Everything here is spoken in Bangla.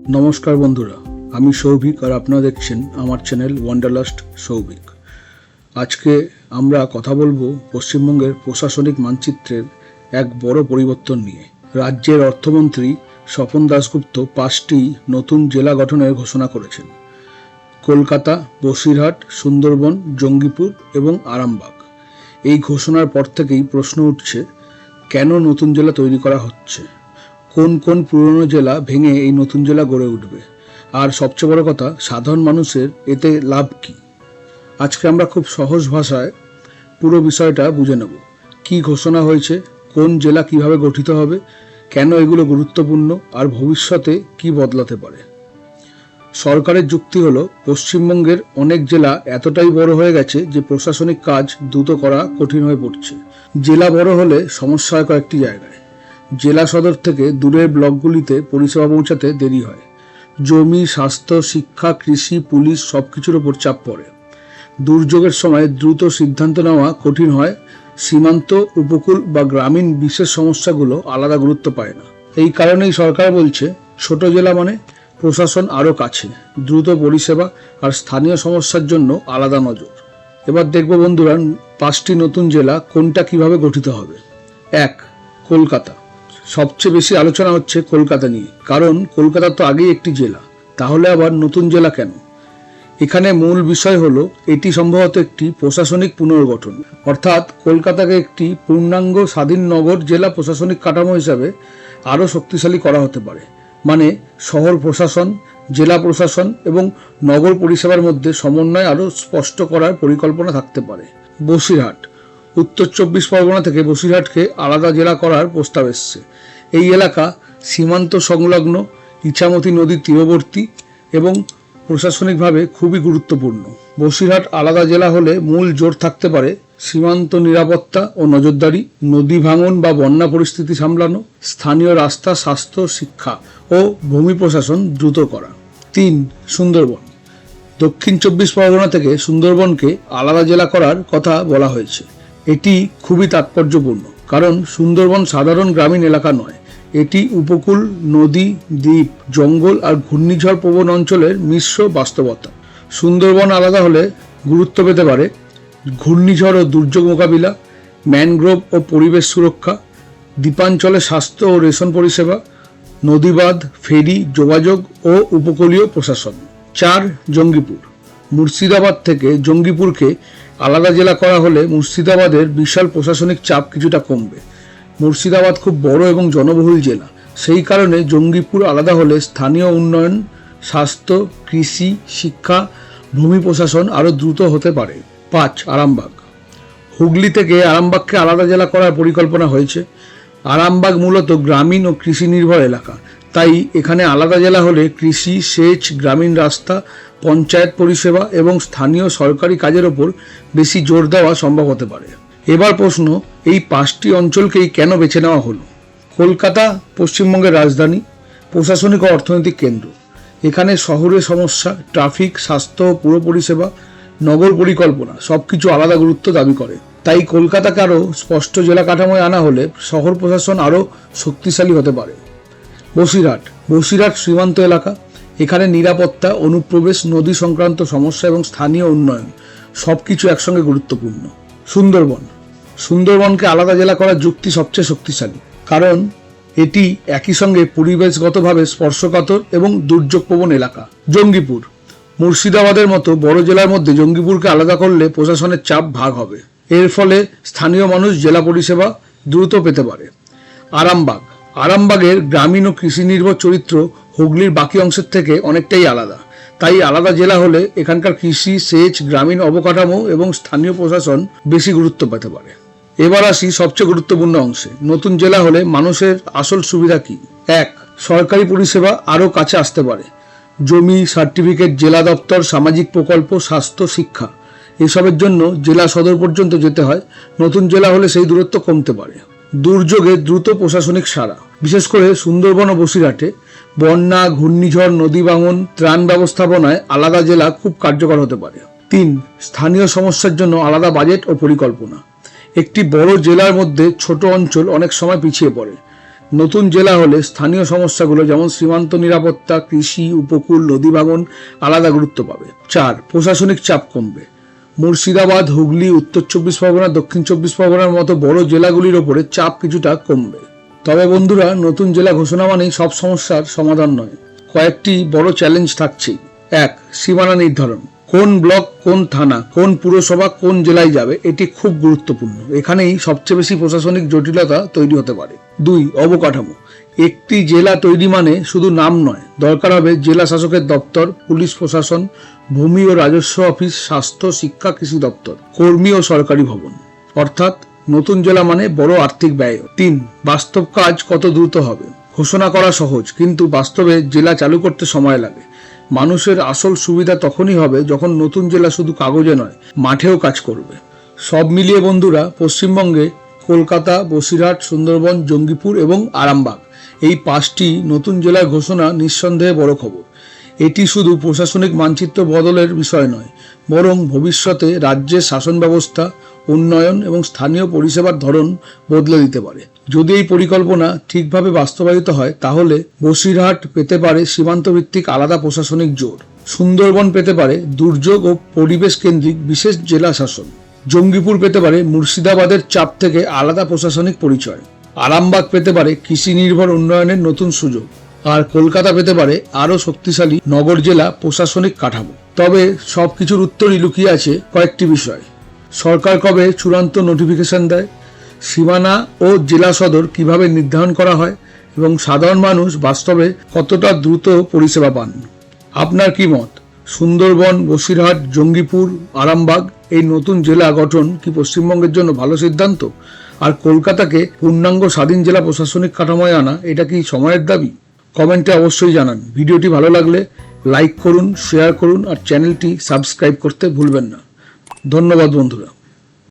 নমস্কার বন্ধুরা, আমি সৌভিক আর আপনারা দেখছেন আমার চ্যানেল ওয়ান্ডারলাস্ট সৌভিক। আজকে আমরা কথা বলবো পশ্চিমবঙ্গের প্রশাসনিক মানচিত্রের এক বড় পরিবর্তন নিয়ে। রাজ্যের অর্থমন্ত্রী স্বপন দাশগুপ্ত 5টি নতুন জেলা গঠনের ঘোষণা করেছেন: কলকাতা, বসিরহাট, সুন্দরবন, জঙ্গিপুর এবং আরামবাগ। এই ঘোষণার পর থেকেই প্রশ্ন উঠছে, কেন নতুন জেলা তৈরি করা হচ্ছে, কোন কোন পুরনো জেলা ভেঙে এই নতুন জেলা গড়ে উঠবে, আর সবচেয়ে বড় কথা, সাধারণ মানুষের এতে লাভ কি। আজকে আমরা খুব সহজ ভাষায় পুরো বিষয়টা বুঝে নেব। কি ঘোষণা হয়েছে, কোন জেলা কিভাবে গঠিত হবে, কেন এগুলো গুরুত্বপূর্ণ, আর ভবিষ্যতে কি বদলাতে পারে। সরকারের যুক্তি হলো, পশ্চিমবঙ্গের অনেক জেলা এতটাই বড় হয়ে গেছে যে প্রশাসনিক কাজ দ্রুত করা কঠিন হয়ে পড়ছে। জেলা বড় হলে সমস্যা হয় কয়েকটি জায়গায়। জেলা সদর থেকে দূরের ব্লকগুলিতে পরিষেবা পৌঁছাতে দেরি হয়। জমি, স্বাস্থ্য, শিক্ষা, কৃষি, পুলিশ সবকিছুর ওপর চাপ পড়ে। দুর্যোগের সময় দ্রুত সিদ্ধান্ত নেওয়া কঠিন হয়। সীমান্ত, উপকূল বা গ্রামীণ বিশেষ সমস্যাগুলো আলাদা গুরুত্ব পায় না। এই কারণেই সরকার বলছে, ছোট জেলা মানে প্রশাসন আরও কাছে, দ্রুত পরিষেবা আর স্থানীয় সমস্যার জন্য আলাদা নজর। এবার দেখব বন্ধুরা, 5টি নতুন জেলা কোনটা কিভাবে গঠিত হবে। 1. কলকাতা। সবচেয়ে বেশি আলোচনা হচ্ছে কলকাতা নিয়ে, কারণ কলকাতা তো আগেই একটি জেলা, তাহলে আবার নতুন জেলা কেন? এখানে মূল বিষয় হলো, এটি সম্ভবত একটি প্রশাসনিক পুনর্গঠন, অর্থাৎ কলকাতাকে একটি পূর্ণাঙ্গ স্বাধীন নগর জেলা প্রশাসনিক কাঠামো হিসাবে আরও শক্তিশালী করা হতে পারে। মানে শহর প্রশাসন, জেলা প্রশাসন এবং নগর পরিষেবার মধ্যে সমন্বয় আরও স্পষ্ট করার পরিকল্পনা থাকতে পারে। বসিরহাট। উত্তর 24 পরগনা থেকে বসিরহাটকে আলাদা জেলা করার প্রস্তাব এসছে। এই এলাকা সীমান্ত সংলগ্ন, ইছামতি নদীর তীরবর্তী এবং প্রশাসনিকভাবে খুবই গুরুত্বপূর্ণ। বসিরহাট আলাদা জেলা হলে মূল জোর থাকতে পারে সীমান্ত নিরাপত্তা ও নজরদারি, নদী ভাঙন বা বন্যা পরিস্থিতি সামলানো, স্থানীয় রাস্তা, স্বাস্থ্য, শিক্ষা ও ভূমি প্রশাসন দ্রুত করা। 3. সুন্দরবন। দক্ষিণ 24 পরগনা থেকে সুন্দরবনকে আলাদা জেলা করার কথা বলা হয়েছে। এটি খুবই তাৎপর্যপূর্ণ, কারণ সুন্দরবন সাধারণ গ্রামীণ এলাকা নয়, এটি উপকূল, নদী, দ্বীপ, জঙ্গল আর ঘূর্ণিঝড় প্রবণ অঞ্চলের মিশ্র বাস্তবতা। সুন্দরবন আলাদা হলে গুরুত্ব পেতে পারে ঘূর্ণিঝড় ও দুর্যোগ মোকাবিলা, ম্যানগ্রোভ ও পরিবেশ সুরক্ষা, দ্বীপাঞ্চলে স্বাস্থ্য ও রেশন পরিষেবা, নদীবাঁধ, ফেরি, যোগাযোগ ও উপকূলীয় প্রশাসন। 4. জঙ্গিপুর। মুর্শিদাবাদ থেকে জঙ্গিপুরকে আলাদা জেলা করা হলে মুর্শিদাবাদের বিশাল প্রশাসনিক চাপ কিছুটা কমবে। মুর্শিদাবাদ খুব বড় এবং জনবহুল জেলা, সেই কারণে জঙ্গিপুর আলাদা হলে স্থানীয় উন্নয়ন, স্বাস্থ্য, কৃষি, শিক্ষা, ভূমি প্রশাসন আরও দ্রুত হতে পারে। 5. আরামবাগ। হুগলি থেকে আরামবাগকে আলাদা জেলা করার পরিকল্পনা হয়েছে। আরামবাগ মূলত গ্রামীণ ও কৃষি নির্ভর এলাকা, তাই এখানে আলাদা জেলা হলে কৃষি, সেচ, গ্রামীণ রাস্তা, পঞ্চায়েত পরিষেবা এবং স্থানীয় সরকারি কাজের ওপর বেশি জোর দেওয়া সম্ভব হতে পারে। এবার প্রশ্ন, এই 5টি অঞ্চলকেই কেন বেছে নেওয়া হলো? কলকাতা পশ্চিমবঙ্গের রাজধানী, প্রশাসনিক ও অর্থনৈতিক কেন্দ্র। এখানে শহরের সমস্যা, ট্রাফিক, স্বাস্থ্য, পুর পরিষেবা, নগর পরিকল্পনা সবকিছু আলাদা গুরুত্ব দাবি করে। তাই কলকাতাকে আরও স্পষ্ট জেলা কাঠামোয় আনা হলে শহর প্রশাসন আরও শক্তিশালী হতে পারে। বসিরহাট। বসিরহাট সীমান্ত এলাকা, এখানে নিরাপত্তা, অনুপ্রবেশ, নদী সংক্রান্ত সমস্যা এবং স্থানীয় উন্নয়ন সবকিছু একসঙ্গে গুরুত্বপূর্ণ। সুন্দরবন। সুন্দরবনকে আলাদা জেলা করার যুক্তি সবচেয়ে শক্তিশালী, কারণ এটি একই সঙ্গে পরিবেশগতভাবে স্পর্শকাতর এবং দুর্যোগপ্রবণ এলাকা। জঙ্গিপুর। মুর্শিদাবাদের মতো বড় জেলার মধ্যে জঙ্গিপুরকে আলাদা করলে প্রশাসনের চাপ ভাগ হবে। এর ফলে স্থানীয় মানুষ জেলা পরিষেবা দ্রুত পেতে পারে। আরামবাগ। আরামবাগের গ্রামীণ ও কৃষি নির্ভর চরিত্র হুগলির বাকি অংশের থেকে অনেকটাই আলাদা, তাই আলাদা জেলা হলে এখানকার কৃষি, সেচ, গ্রামীণ অবকাঠামো এবং স্থানীয় প্রশাসন বেশি গুরুত্ব পেতে পারে। এবার আসি সবচেয়ে গুরুত্বপূর্ণ অংশে। নতুন জেলা হলে মানুষের আসল সুবিধা কি? 1. সরকারি পরিষেবা আরও কাছে আসতে পারে। জমি, সার্টিফিকেট, জেলা দপ্তর, সামাজিক প্রকল্প, স্বাস্থ্য, শিক্ষা এসবের জন্য জেলা সদর পর্যন্ত যেতে হয়। নতুন জেলা হলে সেই দূরত্ব কমতে পারে। দুর্যোগে দ্রুত প্রশাসনিক সাড়া, বিশেষ করে সুন্দরবন ও বসিরহাটে বন্যা, ঘূর্ণিঝড়, নদী ভাঙন, ত্রাণ ব্যবস্থাপনায় আলাদা জেলা খুব কার্যকর হতে পারে। 3. স্থানীয় সমস্যার জন্য আলাদা বাজেট ও পরিকল্পনা। একটি বড় জেলার মধ্যে ছোট অঞ্চল অনেক সময় পিছিয়ে পড়ে। নতুন জেলা হলে স্থানীয় সমস্যাগুলো যেমন সীমান্ত নিরাপত্তা, কৃষি, উপকূল, নদী ভাঙন আলাদা গুরুত্ব পাবে। 4. প্রশাসনিক চাপ কমবে। মুর্শিদাবাদ, হুগলি, উত্তর 24 পরগনা, দক্ষিণ 24 পরগনার মতো বড় জেলাগুলির ওপরে চাপ কিছুটা কমবে। তবে বন্ধুরা, নতুন জেলা ঘোষণা মানেই সব সমস্যার সমাধান নয়, কয়েকটি বড় চ্যালেঞ্জ থাকছেই। 1. সীমানা নির্ধারণ। কোন ব্লক, কোন থানা, কোন পুরসভা কোন জেলায় যাবে, এটি খুব গুরুত্বপূর্ণ। এখানেই সবচেয়ে বেশি প্রশাসনিক জটিলতা তৈরি হতে পারে। 2. অবকাঠামো। একটি জেলা তৈরি মানে শুধু নাম নয়, দরকার হবে জেলা শাসকের দপ্তর, পুলিশ প্রশাসন, ভূমি ও রাজস্ব অফিস, স্বাস্থ্য, শিক্ষা, কৃষি দপ্তর, কর্মী ও সরকারি ভবন। অর্থাৎ নতুন জেলা মানে বড় আর্থিক ব্যয়। 3. বাস্তব কাজ কত দ্রুত হবে। ঘোষণা করা সহজ, কিন্তু বাস্তবে জেলা চালু করতে সময় লাগে। মানুষের আসল সুবিধা তখনই হবে যখন নতুন জেলা শুধু কাগজে নয়, মাঠেও কাজ করবে। সব মিলিয়ে বন্ধুরা, পশ্চিমবঙ্গে কলকাতা, বসিরহাট, সুন্দরবন, জঙ্গিপুর এবং আরামবাগ এই 5টি নতুন জেলার ঘোষণা নিঃসন্দেহে বড় খবর। এটি শুধু প্রশাসনিক মানচিত্র বদলের বিষয় নয়, বরং ভবিষ্যতে রাজ্যের শাসন ব্যবস্থা, উন্নয়ন এবং স্থানীয় পরিষেবার ধরন বদলে দিতে পারে। যদি এই পরিকল্পনা ঠিকভাবে বাস্তবায়িত হয়, তাহলে বসিরহাট পেতে পারে সীমান্তভিত্তিক আলাদা প্রশাসনিক জোর, সুন্দরবন পেতে পারে দুর্যোগ ও পরিবেশ কেন্দ্রিক বিশেষ জেলা শাসন, জঙ্গিপুর পেতে পারে মুর্শিদাবাদের চাপ থেকে আলাদা প্রশাসনিক পরিচয়, আরামবাগ পেতে পারে কৃষি নির্ভর উন্নয়নের নতুন সুযোগ, আর কলকাতা পেতে পারে আরও শক্তিশালী নগর জেলা প্রশাসনিক কাঠামো। তবে সবকিছুর উত্তরই লুকিয়ে আছে কয়েকটি বিষয়। সরকার কবে চূড়ান্ত নোটিফিকেশন দেয়, সীমানা ও জেলা সদর কিভাবে নির্ধারণ করা হয়, এবং সাধারণ মানুষ বাস্তবে কতটা দ্রুত পরিষেবা পান। আপনার কি মত? সুন্দরবন, বসিরহাট, জঙ্গিপুর, আরামবাগ এই নতুন জেলা গঠন কি পশ্চিমবঙ্গের জন্য ভালো সিদ্ধান্ত? আর কলকাতাকে পূর্ণাঙ্গ স্বাধীন জেলা প্রশাসনিক কাঠামোয় আনা, এটা কি সময়ের দাবি? কমেন্টে অবশ্যই জানান। ভিডিওটি ভালো লাগলে লাইক করুন, শেয়ার করুন আর চ্যানেলটি সাবস্ক্রাইব করতে ভুলবেন না। ধন্যবাদ বন্ধুরা।